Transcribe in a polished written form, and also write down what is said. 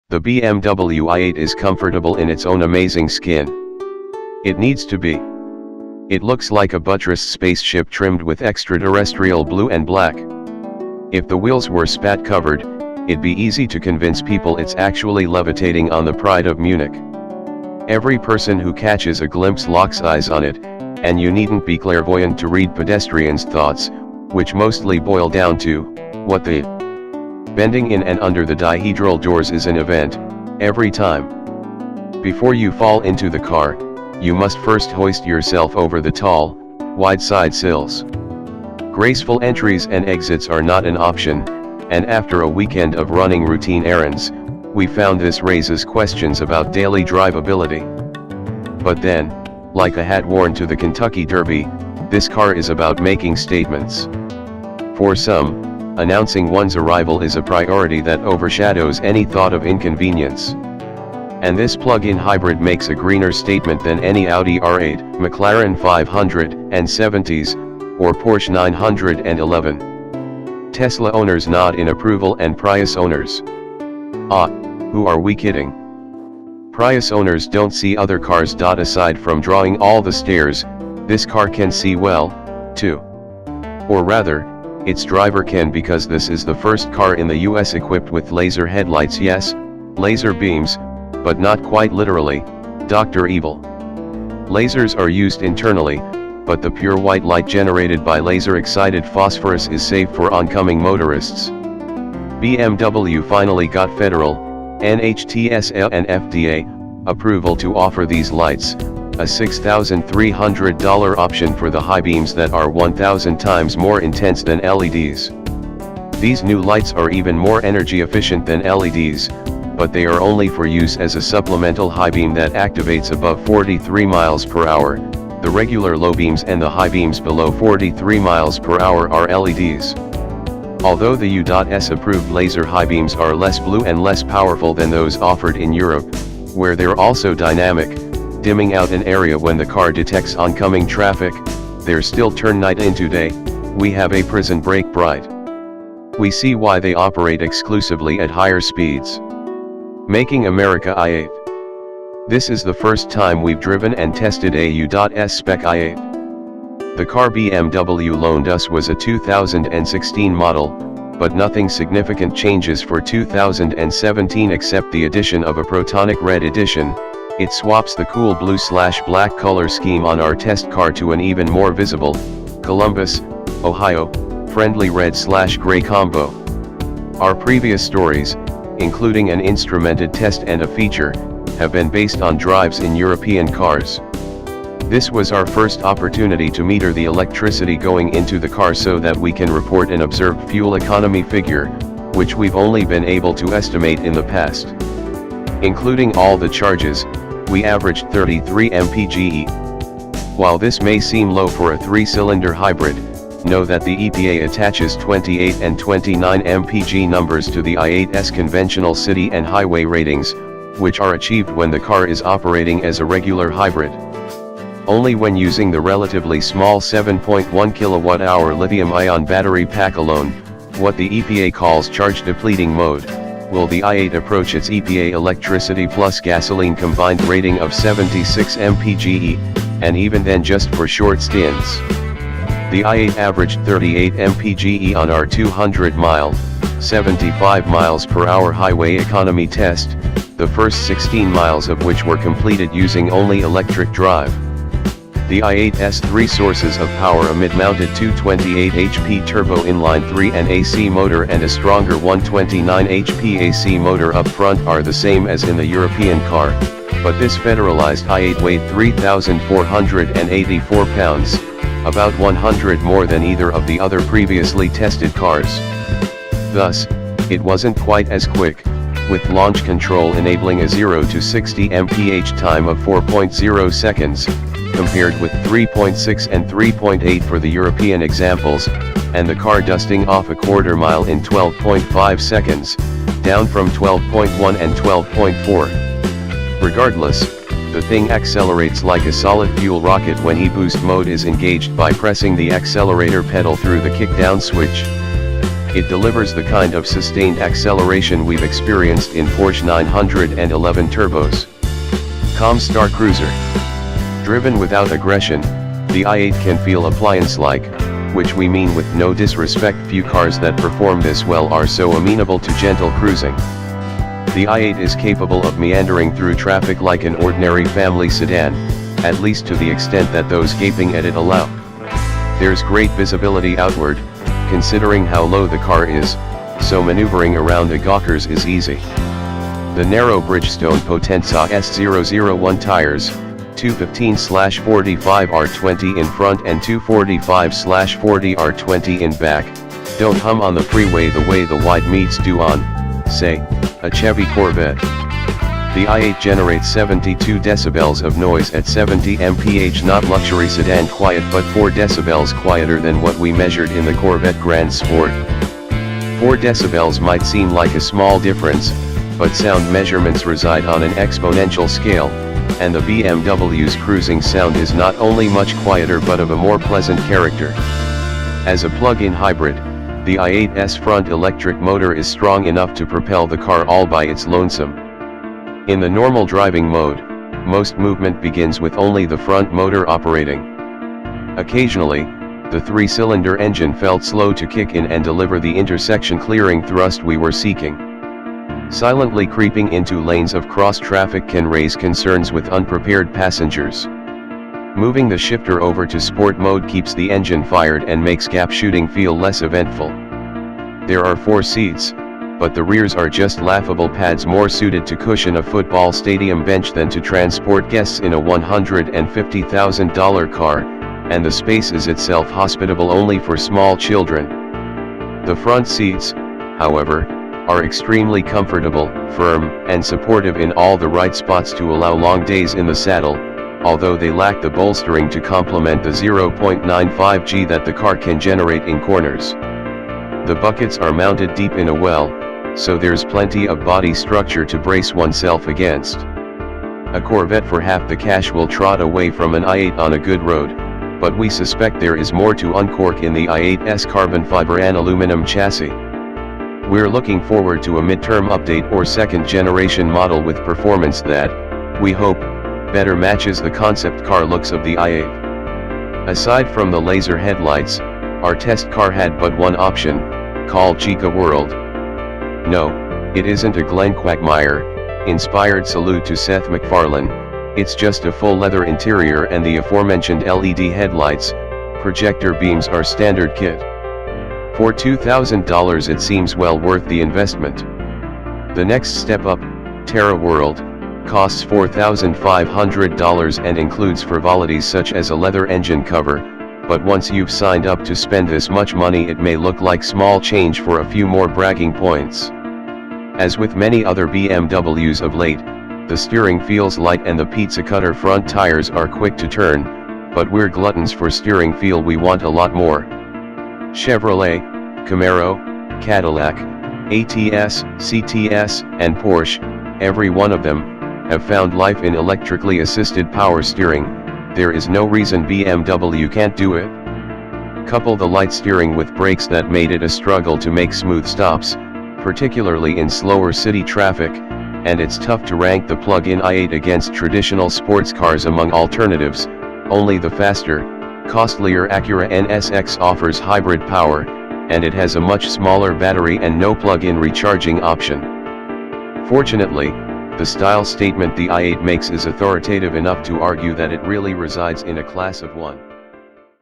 The BMW i8 is comfortable in its own amazing skin. It needs to be. It looks like a buttressed spaceship trimmed with extraterrestrial blue and black. If the wheels were spat covered, it'd be easy to convince people it's actually levitating on the Pride of Munich. Every person who catches a glimpse locks eyes on it, and you needn't be clairvoyant to read pedestrians' thoughts, which mostly boil down to, what the? Bending in and under the dihedral doors is an event, every time. Before you fall into the car, you must first hoist yourself over the tall, wide side sills. Graceful entries and exits are not an option, and after a weekend of running routine errands, we found this raises questions about daily drivability. But then, like a hat worn to the Kentucky Derby, this car is about making statements. For some, announcing one's arrival is a priority that overshadows any thought of inconvenience. And this plug-in hybrid makes a greener statement than any Audi R8, McLaren 570s, or Porsche 911. Tesla owners nod in approval and Prius owners. Who are we kidding? Prius owners don't see other cars. Aside from drawing all the stairs, this car can see well, too. Or rather, its driver can, because this is the first car in the US equipped with laser headlights. Yes, laser beams, but not quite literally, Dr. Evil. Lasers are used internally, but the pure white light generated by laser-excited phosphorus is safe for oncoming motorists. BMW finally got federal, NHTSA and FDA, approval to offer these lights, a $6,300 option for the high beams that are 1,000 times more intense than LEDs. These new lights are even more energy efficient than LEDs, but they are only for use as a supplemental high beam that activates above 43 miles per hour. The regular low beams and the high beams below 43 miles per hour are LEDs. Although the U.S. approved laser high beams are less blue and less powerful than those offered in Europe, where they're also dynamic, dimming out an area when the car detects oncoming traffic, they're still turn night into day. We have a prison break bright. We see why they operate exclusively at higher speeds. Making America i8. This is the first time we've driven and tested a U.S. spec i8. The car BMW loaned us was a 2016 model, but nothing significant changes for 2017 except the addition of a Protonic Red edition. It swaps the cool blue/black color scheme on our test car to an even more visible, Columbus, Ohio, friendly red/gray combo. Our previous stories, including an instrumented test and a feature, have been based on drives in European cars. This was our first opportunity to meter the electricity going into the car so that we can report an observed fuel economy figure, which we've only been able to estimate in the past. Including all the charges, we averaged 33 MPGe. While this may seem low for a 3-cylinder hybrid, know that the EPA attaches 28 and 29 MPGe numbers to the i8's conventional city and highway ratings, which are achieved when the car is operating as a regular hybrid. Only when using the relatively small 7.1 kWh lithium-ion battery pack alone, what the EPA calls charge-depleting mode, will the i8 approach its EPA electricity plus gasoline combined rating of 76 MPGe, and even then just for short stints. The i8 averaged 38 MPGe on our 200-mile, 75 miles per hour highway economy test, the first 16 miles of which were completed using only electric drive. The i8's 3 sources of power, a mid-mounted 228 HP turbo inline-3 and AC motor and a stronger 129 HP AC motor up front, are the same as in the European car, but this federalized i8 weighed 3,484 pounds, about 100 more than either of the other previously tested cars. Thus, it wasn't quite as quick, with launch control enabling a 0 to 60 mph time of 4.0 seconds, compared with 3.6 and 3.8 for the European examples, and the car dusting off a quarter mile in 12.5 seconds, down from 12.1 and 12.4. Regardless, the thing accelerates like a solid fuel rocket when e-boost mode is engaged by pressing the accelerator pedal through the kickdown switch. It delivers the kind of sustained acceleration we've experienced in Porsche 911 turbos. Star Cruiser. Driven without aggression, the i8 can feel appliance-like, which we mean with no disrespect. Few cars that perform this well are so amenable to gentle cruising. The i8 is capable of meandering through traffic like an ordinary family sedan, at least to the extent that those gaping at it allow. There's great visibility outward, considering how low the car is, so maneuvering around the gawkers is easy. The narrow Bridgestone Potenza S001 tires, 215/45 R20 in front and 245/40 R20 in back, don't hum on the freeway the way the wide meats do on, say, a Chevy Corvette. The i8 generates 72 decibels of noise at 70 mph, not luxury sedan quiet but 4 decibels quieter than what we measured in the Corvette Grand Sport. 4 decibels might seem like a small difference, but sound measurements reside on an exponential scale, and the BMW's cruising sound is not only much quieter but of a more pleasant character. As a plug-in hybrid, the i8's front electric motor is strong enough to propel the car all by its lonesome. In the normal driving mode, most movement begins with only the front motor operating. Occasionally, the 3-cylinder engine felt slow to kick in and deliver the intersection clearing thrust we were seeking. Silently creeping into lanes of cross traffic can raise concerns with unprepared passengers. Moving the shifter over to sport mode keeps the engine fired and makes gap shooting feel less eventful. There are 4 seats, but the rears are just laughable pads more suited to cushion a football stadium bench than to transport guests in a $150,000 car, and the space is itself hospitable only for small children. The front seats, however, are extremely comfortable, firm, and supportive in all the right spots to allow long days in the saddle, although they lack the bolstering to complement the 0.95G that the car can generate in corners. The buckets are mounted deep in a well, so there's plenty of body structure to brace oneself against. A Corvette for half the cash will trot away from an i8 on a good road, but we suspect there is more to uncork in the i8's carbon fiber and aluminum chassis. We're looking forward to a midterm update or second generation model with performance that, we hope, better matches the concept car looks of the i8. Aside from the laser headlights, our test car had but one option, called Giga World. No, it isn't a Glenn Quagmire-inspired salute to Seth MacFarlane, it's just a full leather interior and the aforementioned LED headlights. Projector beams are standard kit. For $2,000 it seems well worth the investment. The next step up, Terra World, costs $4,500 and includes frivolities such as a leather engine cover, but once you've signed up to spend this much money it may look like small change for a few more bragging points. As with many other BMWs of late, the steering feels light and the pizza cutter front tires are quick to turn, but we're gluttons for steering feel, we want a lot more. Chevrolet, Camaro, Cadillac, ATS, CTS, and Porsche, every one of them, have found life in electrically assisted power steering. There is no reason BMW can't do it. Couple the light steering with brakes that made it a struggle to make smooth stops, particularly in slower city traffic, and it's tough to rank the plug-in i8 against traditional sports cars among alternatives. Only the faster, costlier Acura NSX offers hybrid power, and it has a much smaller battery and no plug-in recharging option. Fortunately, the style statement the i8 makes is authoritative enough to argue that it really resides in a class of one.